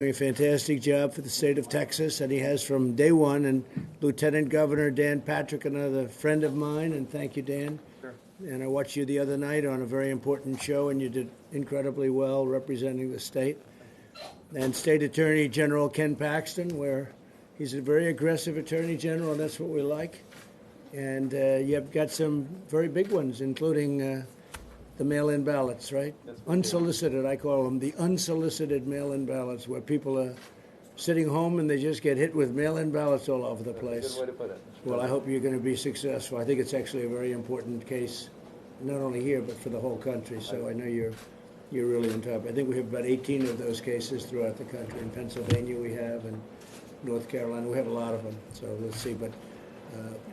Doing a fantastic job for the state of Texas, and he has from day one. And Lieutenant Governor Dan Patrick, another friend of mine, and thank you, Dan. Sure. And I watched you the other night on a very important show, and you did incredibly well representing the state. And State Attorney General Ken Paxton, where he's a very aggressive Attorney General, and that's what we like. And you've got some very big ones, including the mail-in ballots, right? Unsolicited, I call them the unsolicited mail-in ballots, where people are sitting home and they just get hit with mail-in ballots all over the place. That's a good way to put it. Well, I hope you're going to be successful. I think it's actually a very important case, not only here, but for the whole country. So I know you're really on top. I think we have about 18 of those cases throughout the country. In Pennsylvania we have, and North Carolina, we have a lot of them. So let's see, but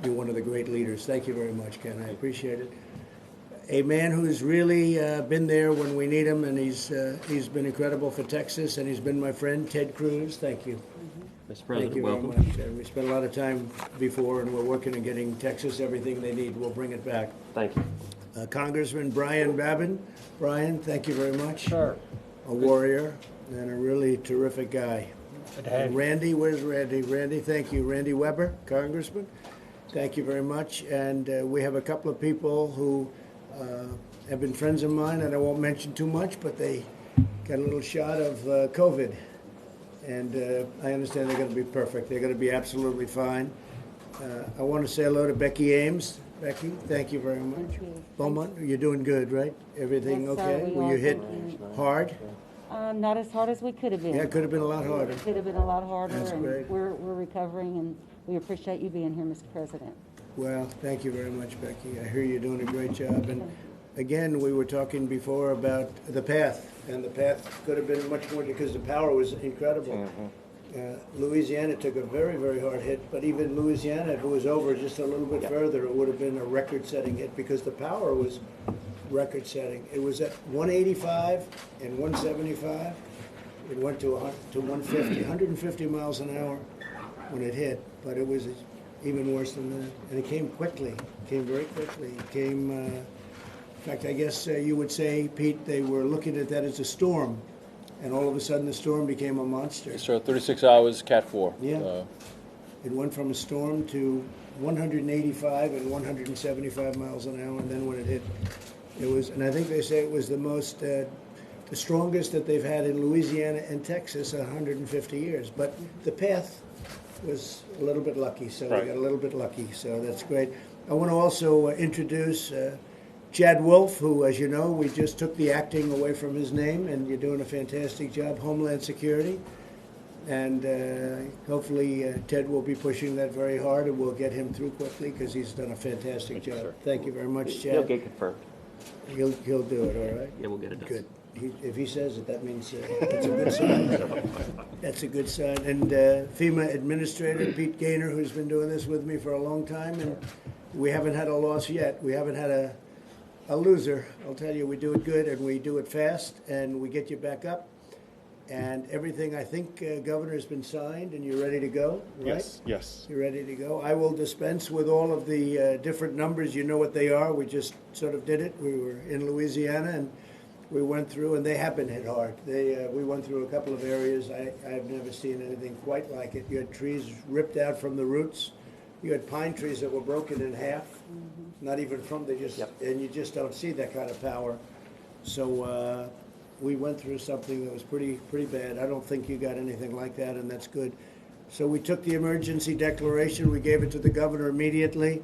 you're one of the great leaders. Thank you very much, Ken. I appreciate it. A man who's really been there when we need him, and he's been incredible for Texas, and he's been my friend, Ted Cruz. Thank you. Mr. President, Thank you welcome. very much. We spent a lot of time before, and we're working on getting Texas everything they need. We'll bring it back. Thank you. Congressman Brian Babin. Brian, thank you very much. Sure. A warrior and a really terrific guy. And Randy, where's Randy? Randy, thank you. Randy Weber, Congressman. Thank you very much. And we have a couple of people who have been friends of mine, and I won't mention too much, but they got a little shot of COVID. And I understand they're going to be perfect. They're going to be absolutely fine. I want to say hello to Becky Ames. Becky, thank you very much. Thank you. Beaumont, you're doing good, right? Everything Yes, sir, okay? we Were are. you hit Thank you. hard? Not as hard as we could have been. Yeah, it could have been a lot harder. It could have been a lot harder. That's and great. We're recovering, and we appreciate you being here, Mr. President. Well, thank you very much, Becky. I hear you're doing a great job. And again, we were talking before about the path, and the path could have been much more because the power was incredible. Louisiana took a very, very hard hit, but even Louisiana, if it was over just a little bit further, it would have been a record-setting hit because the power was record-setting. It was at 185 and 175. It went to 150 miles an hour when it hit, but it was even worse than that. And it came quickly. It came very quickly. It came, in fact, I guess you would say, Pete, they were looking at that as a storm. And all of a sudden, the storm became a monster. So 36 hours, Cat 4. Yeah. It went from a storm to 185 and 175 miles an hour, and then when it hit, it was, and I think they say it was the most, the strongest that they've had in Louisiana and Texas in 150 years. But the path was a little bit lucky, so we got a little bit lucky, so that's great. I want to also introduce Chad Wolf, who, as you know, we just took the acting away from his name, and you're doing a fantastic job, Homeland Security. And hopefully Ted will be pushing that very hard, and we'll get him through quickly because he's done a fantastic job. Sir. Thank you very much, Chad. He'll get confirmed. He'll do it, all right? Yeah, we'll get it done. Good. If he says it, that means that's a good sign. That's a good sign. And FEMA Administrator Pete Gaynor, who's been doing this with me for a long time, and we haven't had a loss yet. We haven't had a loser. I'll tell you, we do it good, and we do it fast, and we get you back up. And everything, I think, Governor, has been signed, and you're ready to go, right? Yes. You're ready to go. I will dispense with all of the different numbers. You know what they are. We just sort of did it. We were in Louisiana, and we went through, and they have been hit hard. We went through a couple of areas. I've never seen anything quite like it. You had trees ripped out from the roots. You had pine trees that were broken in half. Not even from, and you just don't see that kind of power. So we went through something that was pretty bad. I don't think you got anything like that, and that's good. So we took the emergency declaration. We gave it to the governor immediately,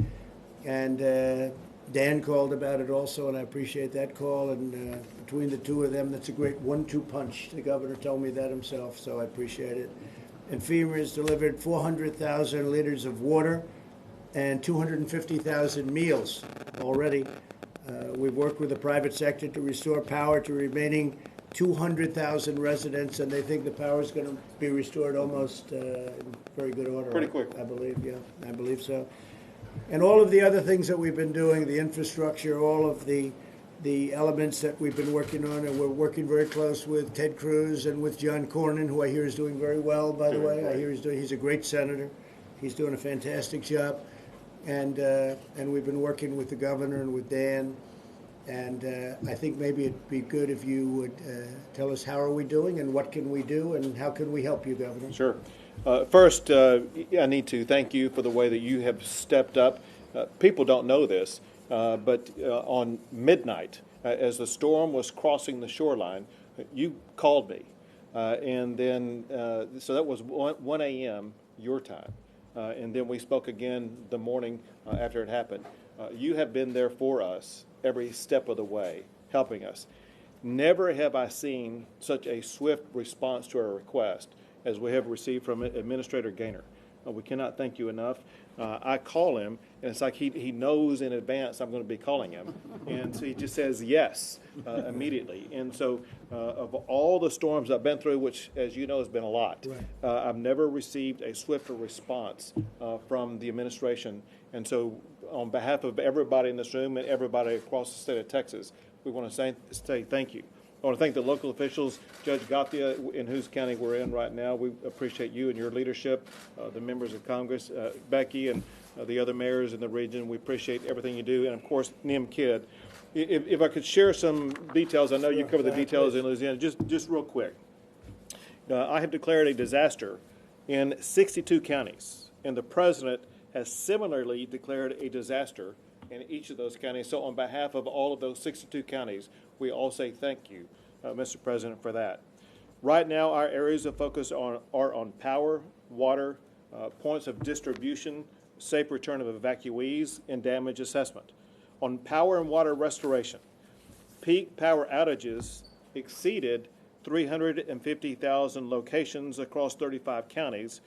and Dan called about it also, and I appreciate that call. And between the two of them, that's a great 1-2 punch. The governor told me that himself, so I appreciate it. And FEMA has delivered 400,000 liters of water and 250,000 meals already. We've worked with the private sector to restore power to remaining 200,000 residents, and they think the power is going to be restored almost in very good order. Pretty quick. I believe, yeah, I believe so. And all of the other things that we've been doing, the infrastructure, all of the elements that we've been working on, and we're working very close with Ted Cruz and with John Cornyn, who I hear is doing very well, by the way. I hear he's a great senator. He's doing a fantastic job. And we've been working with the governor and with Dan And I think maybe it'd be good if you would tell us how are we doing and what can we do and how can we help you, Governor? Sure. First, I need to thank you for the way that you have stepped up. People don't know this, but on midnight, as the storm was crossing the shoreline, you called me. And then, so that was 1 a.m. your time. And then we spoke again the morning after it happened. You have been there for us every step of the way, helping us. Never have I seen such a swift response to our request as we have received from Administrator Gaynor. We cannot thank you enough. I call him, and it's like he knows in advance I'm going to be calling him. And so he just says yes immediately. And so of all the storms I've been through, which, as you know, has been a lot, Right. I've never received a swifter response from the administration. And so on behalf of everybody in this room and everybody across the state of Texas, we want to say thank you. I want to thank the local officials, Judge Gathia, in whose county we're in right now. We appreciate you and your leadership, the members of Congress, Becky, and the other mayors in the region. We appreciate everything you do, and of course, Nim Kidd. If I could share some details, I know you cover the details in Louisiana. Just real quick, I have declared a disaster in 62 counties, and the president has similarly declared a disaster in each of those counties. So on behalf of all of those 62 counties, we all say thank you, Mr. President, for that. Right now, our areas of focus are on power, water, points of distribution, safe return of evacuees, and damage assessment. On power and water restoration, peak power outages exceeded 350,000 locations across 35 counties.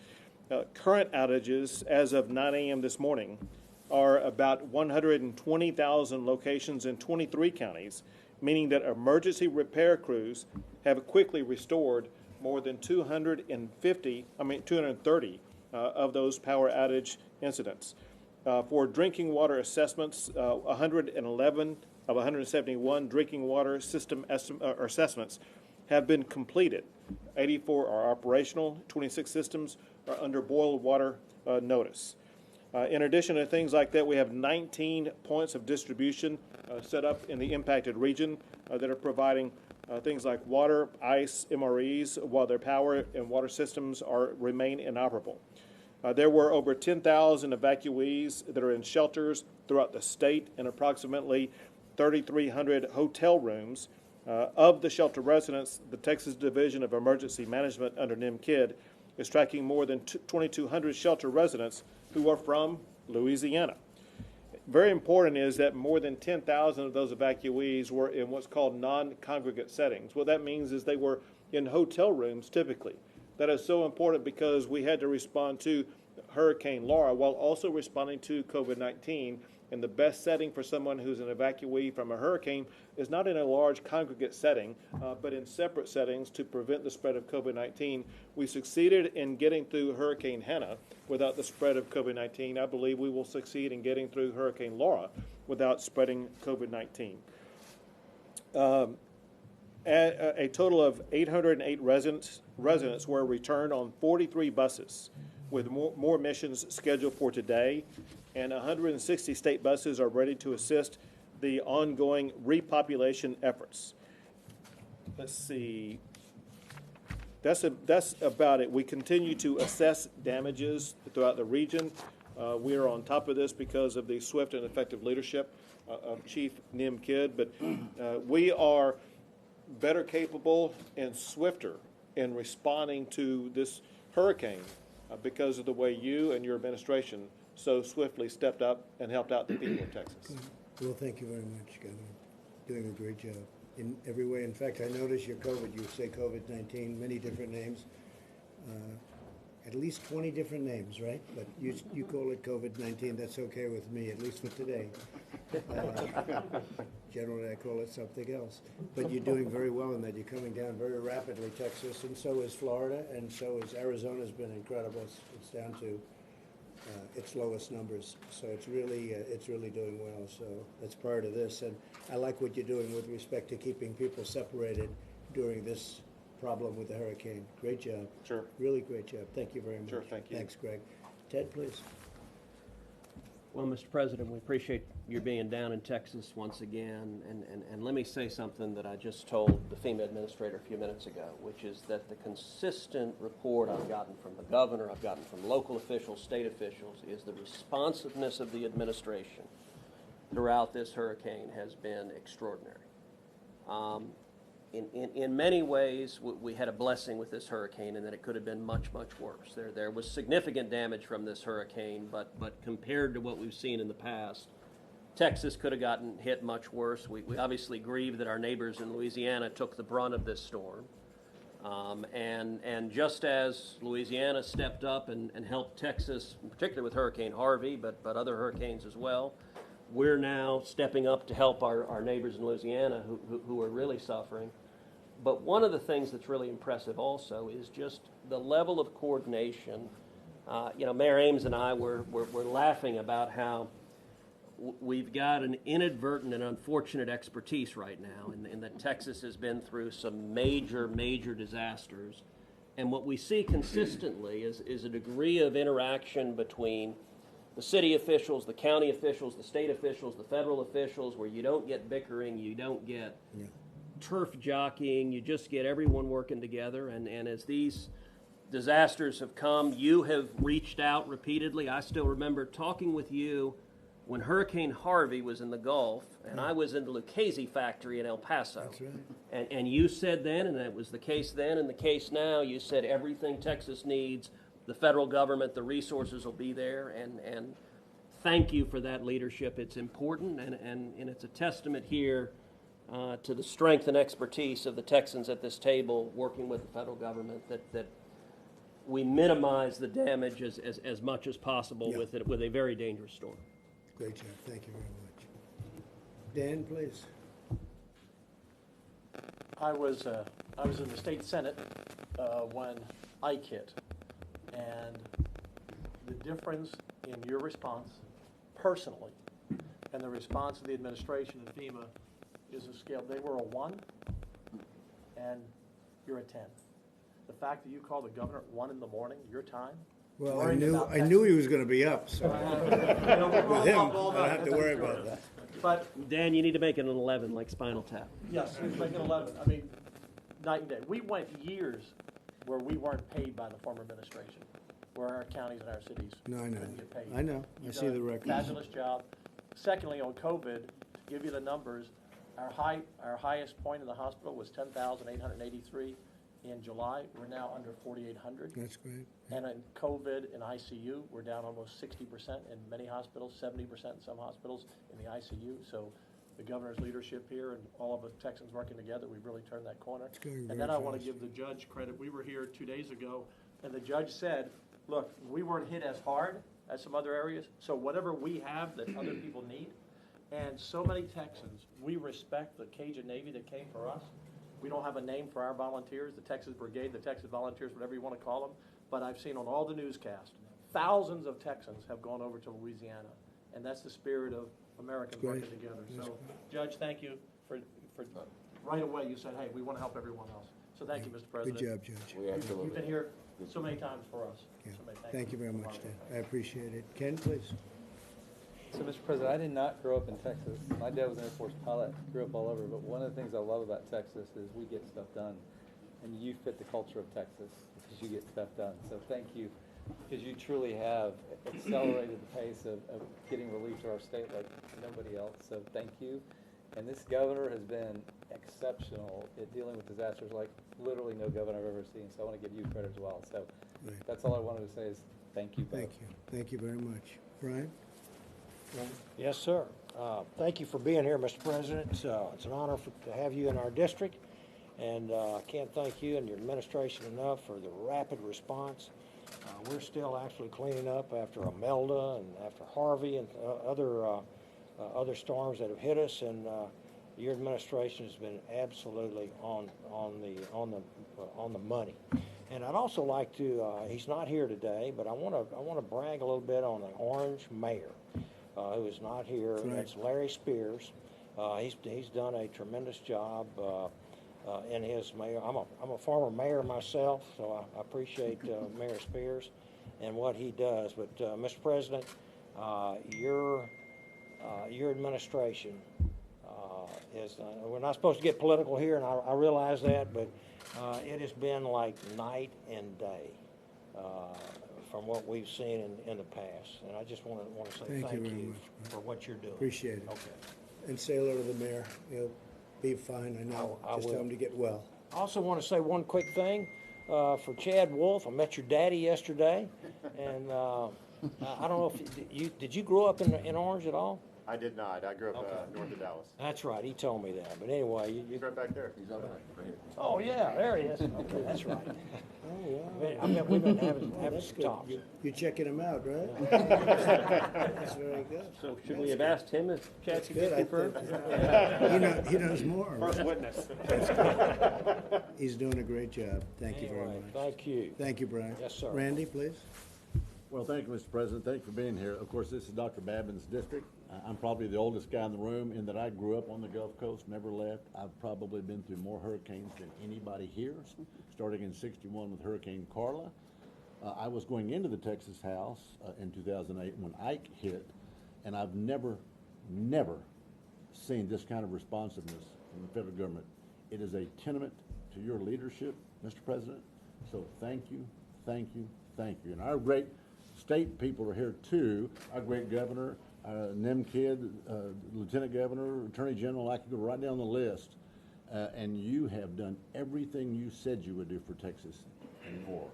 Current outages as of 9 a.m. this morning are about 120,000 locations in 23 counties, meaning that emergency repair crews have quickly restored more than 230 of those power outage incidents. For drinking water assessments, 111 of 171 drinking water system assessments have been completed. 84 are operational, 26 systems are under boil water notice. In addition to things like that, we have 19 points of distribution set up in the impacted region that are providing things like water, ice, MREs, while their power and water systems remain inoperable. There were over 10,000 evacuees that are in shelters throughout the state and approximately 3,300 hotel rooms. Of the shelter residents, the Texas Division of Emergency Management under Nim Kidd is tracking more than 2,200 shelter residents who are from Louisiana. Very important is that more than 10,000 of those evacuees were in what's called non-congregate settings. What that means is they were in hotel rooms typically. That is so important because we had to respond to Hurricane Laura while also responding to COVID-19. And the best setting for someone who's an evacuee from a hurricane is not in a large congregate setting, but in separate settings to prevent the spread of COVID-19. We succeeded in getting through Hurricane Hannah without the spread of COVID-19. I believe we will succeed in getting through Hurricane Laura without spreading COVID-19. A total of 808 residents were returned on 43 buses, with more missions scheduled for today, and 160 state buses are ready to assist the ongoing repopulation efforts. Let's see. That's about it. We continue to assess damages throughout the region. We are on top of this because of the swift and effective leadership of Chief Nim Kidd, but we are better capable and swifter in responding to this hurricane because of the way you and your administration so swiftly stepped up and helped out the people of Texas. Well, thank you very much, Governor. Doing a great job in every way. In fact, I noticed your COVID, you say COVID-19, many different names. At least 20 different names, right? But you call it COVID-19, that's okay with me, at least for today. Generally, I call it something else. But you're doing very well in that. You're coming down very rapidly, Texas, and so is Florida, and so is Arizona's been incredible. It's down to its lowest numbers. So it's really doing well. So that's part of this. And I like what you're doing with respect to keeping people separated during this problem with the hurricane. Great job. Sure. Really great job. Thank you very much. Sure, thank you. Thanks, Greg. Ted, please. Well, Mr. President, we appreciate your being down in Texas once again. And let me say something that I just told the FEMA administrator a few minutes ago, which is that the consistent report I've gotten from the governor, I've gotten from local officials, state officials, is the responsiveness of the administration throughout this hurricane has been extraordinary. In many ways, we had a blessing with this hurricane in that it could have been much, much worse. There was significant damage from this hurricane, but compared to what we've seen in the past, Texas could have gotten hit much worse. We obviously grieve that our neighbors in Louisiana took the brunt of this storm. And just as Louisiana stepped up and helped Texas, in particular with Hurricane Harvey, but other hurricanes as well, we're now stepping up to help our neighbors in Louisiana who are really suffering. But one of the things that's really impressive also is just the level of coordination. Mayor Ames and I were laughing about how we've got an inadvertent and unfortunate expertise right now in that Texas has been through some major, major disasters. And what we see consistently is a degree of interaction between the city officials, the county officials, the state officials, the federal officials, where you don't get bickering, you don't get turf jockeying, you just get everyone working together. And as these disasters have come, you have reached out repeatedly. I still remember talking with you when Hurricane Harvey was in the Gulf, and I was in the Lucchese factory in El Paso. That's right. And you said then, and it was the case then and the case now, you said everything Texas needs, the federal government, the resources will be there, and thank you for that leadership. It's important, and it's a testament here to the strength and expertise of the Texans at this table working with the federal government that we minimize the damage as much as possible with a very dangerous storm. Great job. Thank you very much. Dan, please. I was in the state senate when Ike hit, and the difference in your response personally and the response of the administration and FEMA is a scale. They were a 1, and you're a 10. The fact that you called the governor at 1 in the morning, your time. Well, I knew he was going to be up, so with him, I don't have to worry about that. But Dan, you need to make it an 11, like Spinal Tap. yes, he's making 11. I mean, night and day. We went years where we weren't paid by the former administration, where our counties and our cities No, I know. couldn't get paid. I know. I You've see done the a records. Fabulous job. Secondly, on COVID, to give you the numbers, our highest point in the hospital was 10,883 in July. We're now under 4,800. That's great. And in COVID and ICU, we're down almost 60% in many hospitals, 70% in some hospitals in the ICU. So the governor's leadership here and all of the Texans working together, we've really turned that corner. going And then very I want to fast. give the judge credit. We were here 2 days ago, and the judge said, look, we weren't hit as hard as some other areas, so whatever we have that other people need. And so many Texans, we respect the Cajun Navy that came for us. We don't have a name for our volunteers, the Texas Brigade, the Texas Volunteers, whatever you want to call them. But I've seen on all the newscasts, thousands of Texans have gone over to Louisiana. And that's the spirit of Americans Great. working together. That's So, Judge, thank you for right away you said, hey, we want to help everyone else. So thank you, Mr. Good President. job, Judge. We You've absolutely. been here so many times for us. Yeah. So many Thank you very much, Dan. I appreciate it. Ken, please. So, Mr. President, I did not grow up in Texas. My dad was an Air Force pilot, grew up all over, but one of the things I love about Texas is we get stuff done. And you fit the culture of Texas because you get stuff done. So thank you, because you truly have accelerated the pace of getting relief to our state like nobody else. So thank you. And this governor has been exceptional at dealing with disasters like literally no governor I've ever seen. So I want to give you credit as well. So Right. that's all I wanted to say is thank you both. Thank you. Thank you very much. Brian? Yes, sir. Thank you for being here, Mr. President. It's an honor to have you in our district, and I can't thank you and your administration enough for the rapid response. We're still actually cleaning up after Imelda and after Harvey and other storms that have hit us, and your administration has been absolutely on the money. And I'd also like to. He's not here today, but I want to brag a little bit on the Orange Mayor. Who is not here. Right. That's Larry Spears. He's done a tremendous job in his mayor. I'm a former mayor myself, so I appreciate Mayor Spears and what he does. But Mr. President, your administration is, we're not supposed to get political here, and I realize that, but it has been like night and day from what we've seen in the past. And I just want to say Thank you very you much. for what you're doing. Appreciate it. Okay. And say hello to the mayor. He'll be fine, I know. I Just will. tell him to get well. I also want to say one quick thing for Chad Wolf. I met your daddy yesterday, and I don't know if did you grow up in Orange at all? I did not. I grew up north of Dallas. That's right. He told me that. But anyway, He's right back there. oh yeah, there he is. Okay, that's right. I mean, we've been having That's some good. talks. You're checking him out, right? That's very good. So should we have asked him if Chad could Good, get I confirmed? think. He knows more. First witness. He's doing a great job. Thank you very Anyway, much. thank you. Thank you, Brian. Yes, sir. Randy, please. Well, thank you, Mr. President. Thank you for being here. Of course, this is Dr. Babin's district. I'm probably the oldest guy in the room in that I grew up on the Gulf Coast, never left. I've probably been through more hurricanes than anybody here, starting in '61 with Hurricane Carla. I was going into the Texas House in 2008 when Ike hit, and I've never seen this kind of responsiveness from the federal government. It is a tenement to your leadership, Mr. President. So thank you, thank you, thank you. And our great state people are here too. Our great governor, Kid, Lieutenant Governor, Attorney General. I could go right down the list. And you have done everything you said you would do for Texas and more.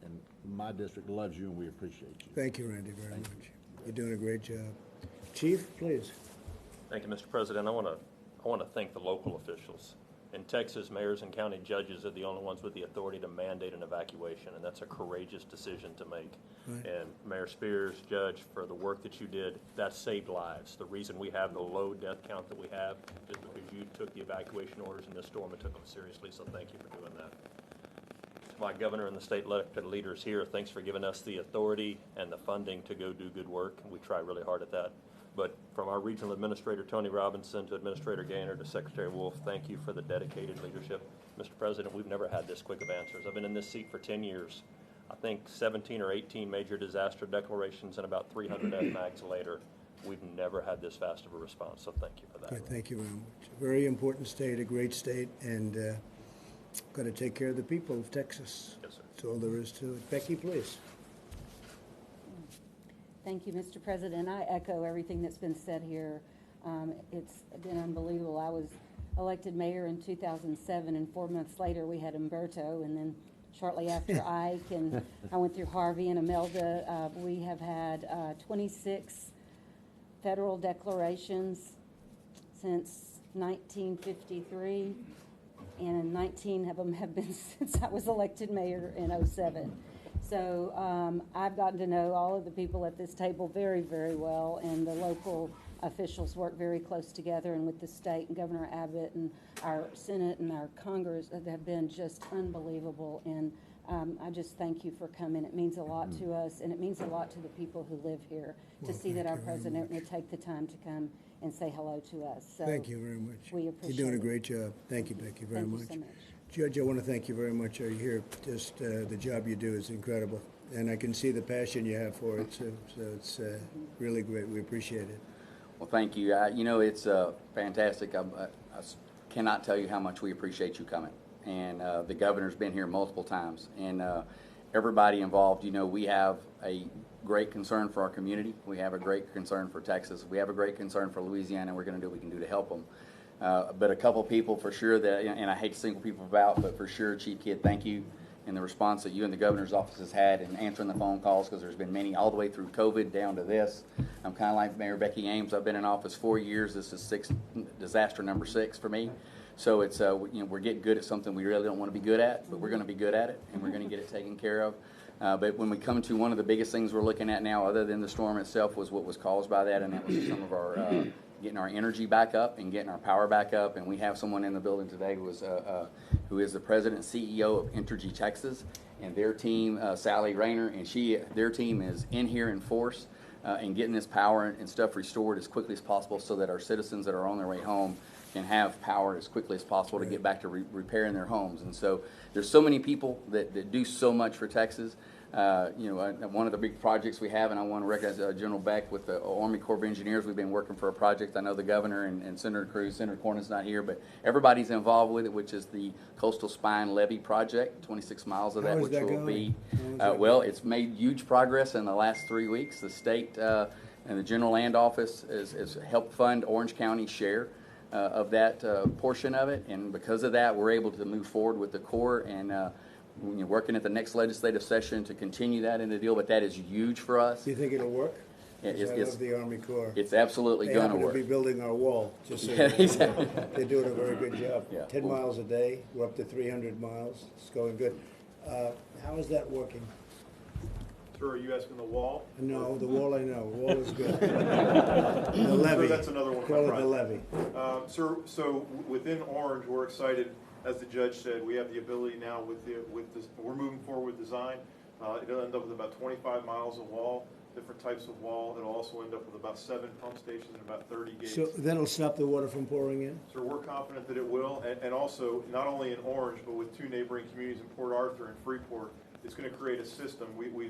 And my district loves you, and we appreciate you. Thank you, Randy, very much. You're doing a great job. Chief, please. Thank you, Mr. President. I want to thank the local officials. In Texas, mayors and county judges are the only ones with the authority to mandate an evacuation, and that's a courageous decision to make. Right. And Mayor Spears, Judge, for the work that you did, that saved lives. The reason we have the low death count that we have is because you took the evacuation orders in this storm and took them seriously, so thank you for doing that. To my governor and the state elected leaders here, thanks for giving us the authority and the funding to go do good work. We try really hard at that. But from our regional administrator, Tony Robinson, to Administrator Gaynor, to Secretary Wolf, thank you for the dedicated leadership. Mr. President, we've never had this quick of answers. I've been in this seat for 10 years. I think 17 or 18 major disaster declarations and about 300 FMAGs later. We've never had this fast of a response, so thank you for that. Good, thank you very much. A very important state, a great state, and got to take care of the people of Texas. Yes, sir. That's all there is to it. Becky, please. Thank you, Mr. President. I echo everything that's been said here. It's been unbelievable. I was elected mayor in 2007, and 4 months later we had Umberto, and then shortly after Ike, and I went through Harvey and Imelda. We have had 26 federal declarations since 1953, and 19 of them have been since I was elected mayor in '07. So I've gotten to know all of the people at this table very, very well, and the local officials work very close together, and with the state and Governor Abbott and our Senate and our Congress have been just unbelievable. And I just thank you for coming. It means a lot to us, and it means a lot to the people who live here to see that our president would take the time to come and say hello to us. So Thank you very much. we appreciate You're doing a it. great job. Thank you, Becky, very Thank you much. so much. Judge, I want to thank you very much. You're here. Just the job you do is incredible, and I can see the passion you have for it. So it's really great. We appreciate it. Well, thank you. You know, it's fantastic. I cannot tell you how much we appreciate you coming. And the governor's been here multiple times, and everybody involved. You know, we have a great concern for our community. We have a great concern for Texas. We have a great concern for Louisiana, and we're going to do what we can do to help them. But a couple people for sure that, and I hate to single people out, but for sure, Chief Kidd, thank you. And the response that you and the governor's office has had in answering the phone calls, because there's been many all the way through COVID down to this. I'm kind of like Mayor Becky Ames. I've been in office 4 years. This is disaster number 6 for me. So it's you know, we're getting good at something we really don't want to be good at, but we're going to be good at it, and we're going to get it taken care of. But when we come to one of the biggest things we're looking at now, other than the storm itself, was what was caused by that, and that was some of our getting our energy back up and getting our power back up. And we have someone in the building today who is the president and CEO of Entergy Texas, and their team, Sally Rayner, and their team is in here in force and getting this power and stuff restored as quickly as possible, so that our citizens that are on their way home can have power as quickly as possible to get back to repairing their homes. And so there's so many people that do so much for Texas. One of the big projects we have, and I want to recognize General Beck with the Army Corps of Engineers. We've been working for a project. I know the governor and Senator Cruz, Senator Cornyn's not here, but everybody's involved with it, which is the Coastal Spine Levee Project, 26 miles of that, which will be, well, it's made huge progress in the last 3 weeks. The state and the General Land Office has helped fund Orange County's share of that portion of it, and because of that, we're able to move forward with the Corps and working at the next legislative session to continue that in the deal, but that is huge for us. Do you think it'll work? I It's love the Army Corps. It's absolutely going to work. They happen to be building our wall, just so Yeah, you know. exactly. They're doing a very good job. Yeah. 10 miles a day, we're up to 300 miles. It's going good. How is that working? Sir, are you asking the wall? No, the wall I know. The wall is good. The levee. Sir, that's another one. Call it the levee. Sir, so within Orange, we're excited. As the judge said, we have the ability now we're moving forward with design. It'll end up with about 25 miles of wall, different types of wall. It'll also end up with about 7 pump stations and about 30 gates. So that'll stop the water from pouring in? So we're confident that it will, and also not only in Orange, but with 2 neighboring communities in Port Arthur and Freeport, it's going to create a system.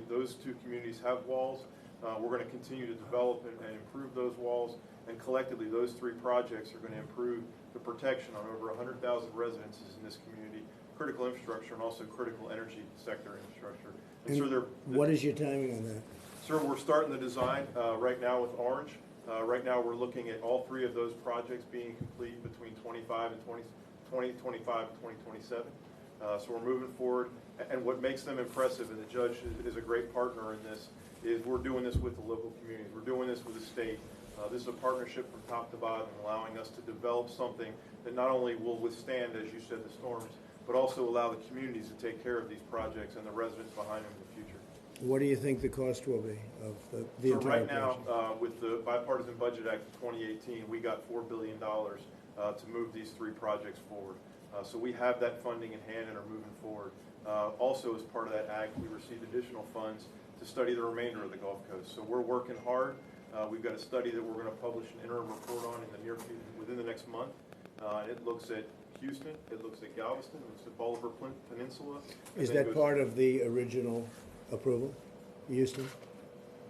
Those 2 communities have walls. We're going to continue to develop and improve those walls, and collectively those 3 projects are going to improve the protection on over 100,000 residences in this community, critical infrastructure, and also critical energy sector infrastructure. And so what is your timing on that? Sir, we're starting the design right now with Orange. Right now we're looking at all 3 of those projects being complete between 2025 and 2027. So we're moving forward. And what makes them impressive, and the judge is a great partner in this, is we're doing this with the local communities. We're doing this with the state. This is a partnership from top to bottom, allowing us to develop something that not only will withstand, as you said, the storms, but also allow the communities to take care of these projects and the residents behind them in the future. What do you think the cost will be of the So entire right now, project? with the Bipartisan Budget Act of 2018, we got $4 billion to move these 3 projects forward. So we have that funding in hand and are moving forward. Also, as part of that act, we received additional funds to study the remainder of the Gulf Coast. So we're working hard. We've got a study that we're going to publish an interim report on in the near future, within the next month. It looks at Houston, it looks at Galveston, it looks at Bolivar Peninsula. Is that part of the original approval, Houston?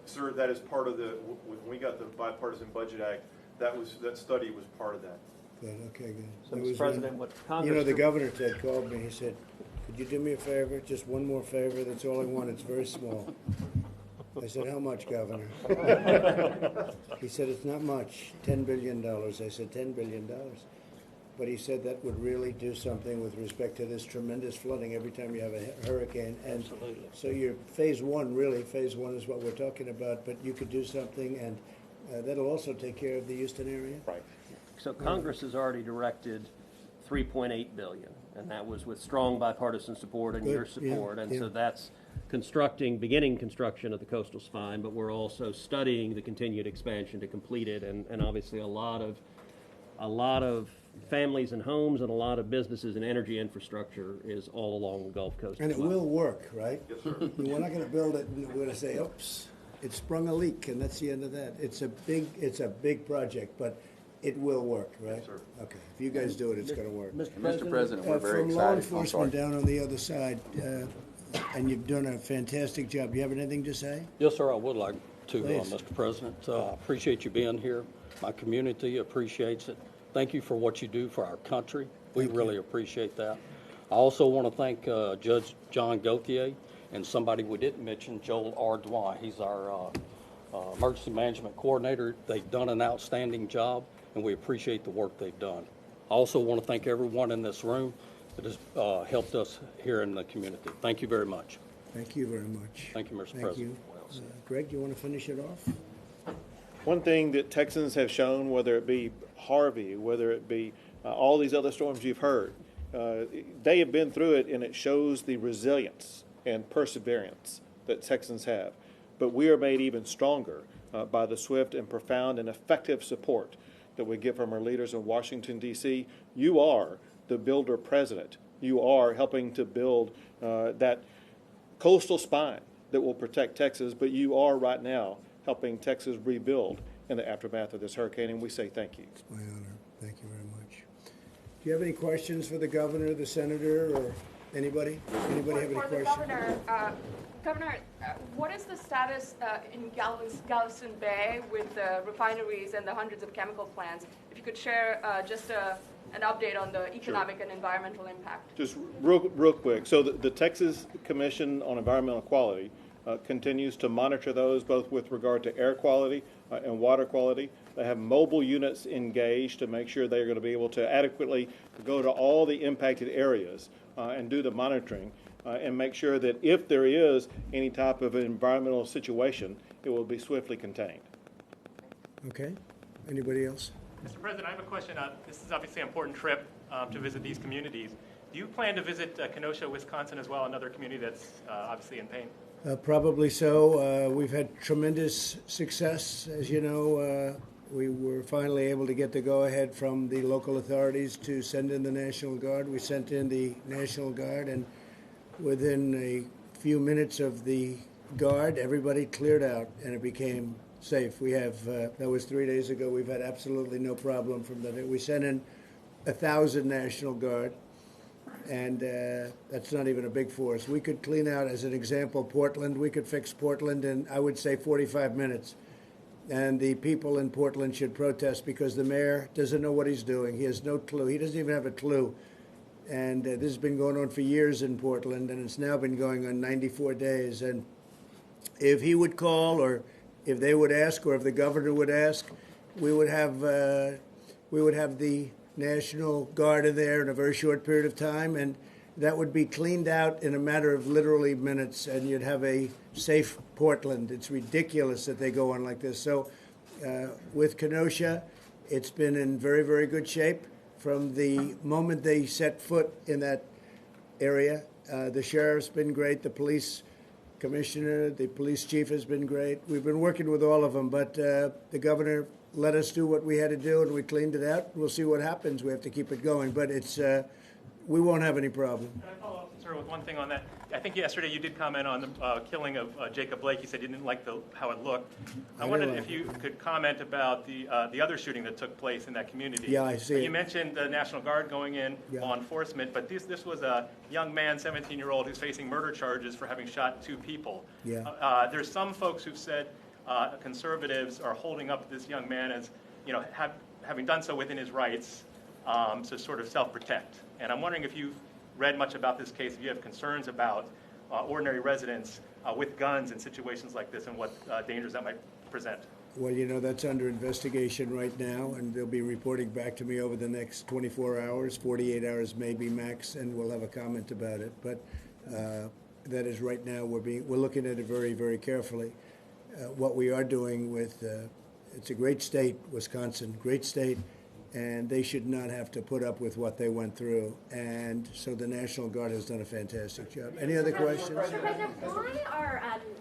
Sir, that is part of when we got the Bipartisan Budget Act, that study was part of that. Good, okay, good. So, It Mr. was, President, what Congress... You know, the governor Ted called me, he said, could you do me a favor, just one more favor, that's all I want, it's very small. I said, how much, Governor? He said, it's not much, $10 billion. I said, $10 billion. But he said that would really do something with respect to this tremendous flooding every time you have a hurricane. And so your phase 1 is what we're talking about, but you could do something, and that'll also take care of the Houston area. Right. So Congress has already directed $3.8 billion, and that was with strong bipartisan support and Good. your support. Yeah, And yeah. so that's beginning construction of the coastal spine, but we're also studying the continued expansion to complete it, and obviously a lot of families and homes and a lot of businesses and energy infrastructure is all along the Gulf Coast. And as it well. will work, right? Yes, sir. We're not going to build it and we're going to say, oops, it sprung a leak, and that's the end of that. It's a big project, but it will work, right? Yes, sir. Okay, if you guys do it, it's going to work. Mr. President, we're very From excited. law I'm enforcement sorry. down on the other side, and you've done a fantastic job. Do you have anything to say? Yes, sir, I would like to, Please. Mr. President. I appreciate you being here. My community appreciates it. Thank you for what you do for our country. We really appreciate that. I also want to thank Judge John Gauthier and somebody we didn't mention, Joel Ardois. He's our emergency management coordinator. They've done an outstanding job, and we appreciate the work they've done. I also want to thank everyone in this room that has helped us here in the community. Thank you very much. Thank you very much. Thank you, Mr. Thank President. you. Greg, you want to finish it off? One thing that Texans have shown, whether it be Harvey, whether it be all these other storms you've heard, they have been through it, and it shows the resilience and perseverance that Texans have. But we are made even stronger by the swift and profound and effective support that we get from our leaders in Washington, D.C. You are the builder president. You are helping to build that coastal spine that will protect Texas, but you are right now helping Texas rebuild in the aftermath of this hurricane, and we say thank you. It's my honor. Thank you very much. Do you have any questions for the governor, the senator, or anybody? Anybody have any For the questions? governor, Governor, what is the status in Galveston Bay with the refineries and the hundreds of chemical plants? If you could share just an update on the economic and environmental impact. Just real quick. So the Texas Commission on Environmental Quality continues to monitor those both with regard to air quality and water quality. They have mobile units engaged to make sure they're going to be able to adequately go to all the impacted areas and do the monitoring and make sure that if there is any type of environmental situation, it will be swiftly contained. Okay. Anybody else? Mr. President, I have a question. This is obviously an important trip to visit these communities. Do you plan to visit Kenosha, Wisconsin as well, another community that's obviously in pain? Probably so. We've had tremendous success. As you know, we were finally able to get the go-ahead from the local authorities to send in the National Guard. We sent in the National Guard, and within a few minutes of the Guard, everybody cleared out, and it became safe. We have, that was 3 days ago, we've had absolutely no problem from that. We sent in 1,000 National Guard, and that's not even a big force. We could clean out, as an example, Portland. We could fix Portland in, I would say, 45 minutes. And the people in Portland should protest because the mayor doesn't know what he's doing. He has no clue. He doesn't even have a clue. And this has been going on for years in Portland, and it's now been going on 94 days. And if he would call, or if they would ask, or if the governor would ask, we would have the National Guard in there in a very short period of time, and that would be cleaned out in a matter of literally minutes, and you'd have a safe Portland. It's ridiculous that they go on like this. So with Kenosha, it's been in very, very good shape from the moment they set foot in that area. The sheriff's been great. The police commissioner, the police chief has been great. We've been working with all of them, but the governor let us do what we had to do, and we cleaned it out. We'll see what happens. We have to keep it going, but it's we won't have any problem. Can I follow up, sir, with one thing on that? I think yesterday you did comment on the killing of Jacob Blake. You said you didn't like how it looked. I wondered if you could comment about the other shooting that took place in that community. Yeah, I see. You mentioned the National Guard going in, law enforcement, but this was a young man, 17-year-old, who's facing murder charges for having shot 2 people. Yeah. There's some folks who've said conservatives are holding up this young man as, having done so within his rights to sort of self-protect. And I'm wondering if you've read much about this case, if you have concerns about ordinary residents with guns in situations like this and what dangers that might present. Well, that's under investigation right now, and they'll be reporting back to me over the next 24 hours, 48 hours maybe max, and we'll have a comment about it. But that is right now, we're looking at it very, very carefully. What we are doing with, it's a great state, Wisconsin, great state, and they should not have to put up with what they went through. And so the National Guard has done a fantastic job. Any other questions? Mr. President,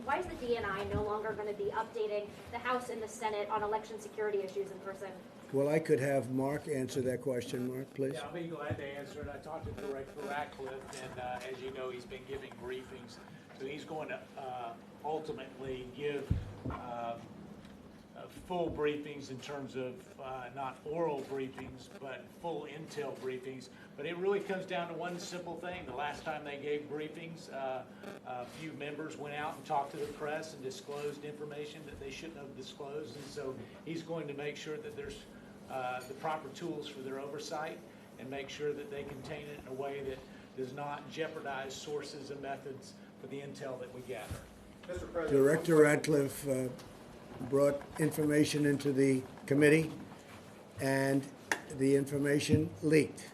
why is the DNI no longer going to be updating the House and the Senate on election security issues in person? Well, I could have Mark answer that question. Mark, please. Yeah, I'll be glad to answer it. I talked to Director Ratcliffe, and as you know, he's been giving briefings. So he's going to ultimately give full briefings in terms of not oral briefings, but full intel briefings. But it really comes down to one simple thing. The last time they gave briefings, a few members went out and talked to the press and disclosed information that they shouldn't have disclosed. And so he's going to make sure that there's the proper tools for their oversight and make sure that they contain it in a way that does not jeopardize sources and methods for the intel that we gather. Mr. President, Director Ratcliffe brought information into the committee, and the information leaked.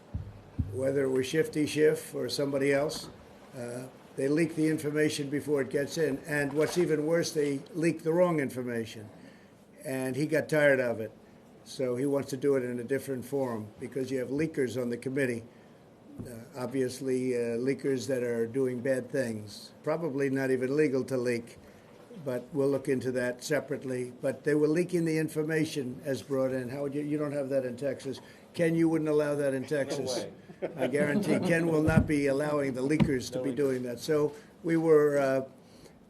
Whether it was Shifty Schiff or somebody else, they leak the information before it gets in. And what's even worse, they leak the wrong information. And he got tired of it. So he wants to do it in a different forum because you have leakers on the committee. Obviously, leakers that are doing bad things. Probably not even legal to leak, but we'll look into that separately. But they were leaking the information as brought in. How would you don't have that in Texas. Ken, you wouldn't allow that in Texas. No way. I guarantee Ken will not be allowing the leakers to be doing that. So we were,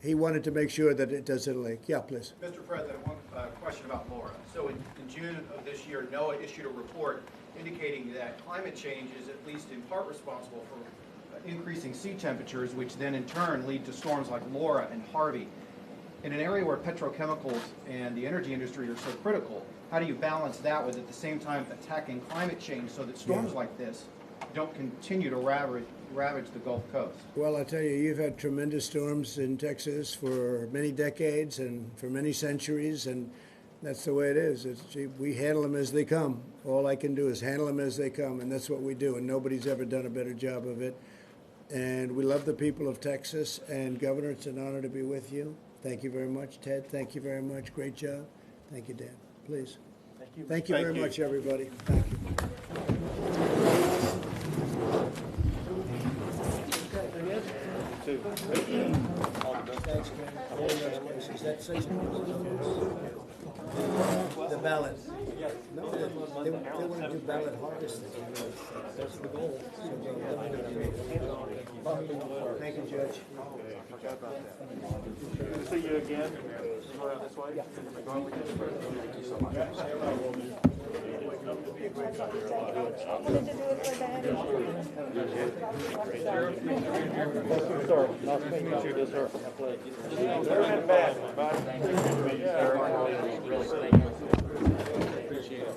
he wanted to make sure that it doesn't leak. Yeah, please. Mr. President, one question about Laura. So in June of this year, NOAA issued a report indicating that climate change is at least in part responsible for increasing sea temperatures, which then in turn lead to storms like Laura and Harvey. In an area where petrochemicals and the energy industry are so critical, how do you balance that with at the same time attacking climate change so that storms like this don't continue to ravage the Gulf Coast? Well, I tell you, you've had tremendous storms in Texas for many decades and for many centuries, and that's the way it is. We handle them as they come. All I can do is handle them as they come, and that's what we do, and nobody's ever done a better job of it. And we love the people of Texas, and Governor, it's an honor to be with you. Thank you very much, Ted. Thank you very much. Great job. Thank you, Dan. Please. Thank you. Thank you very much, everybody. Thank you. The ballot. No, they want to do ballot harvesting. That's the goal. Thank you, Judge. Good to see you again. This way. Yeah. Thank you so much. Sir, nice to meet you. Yes, sir. They're bad, buddy. Appreciate it.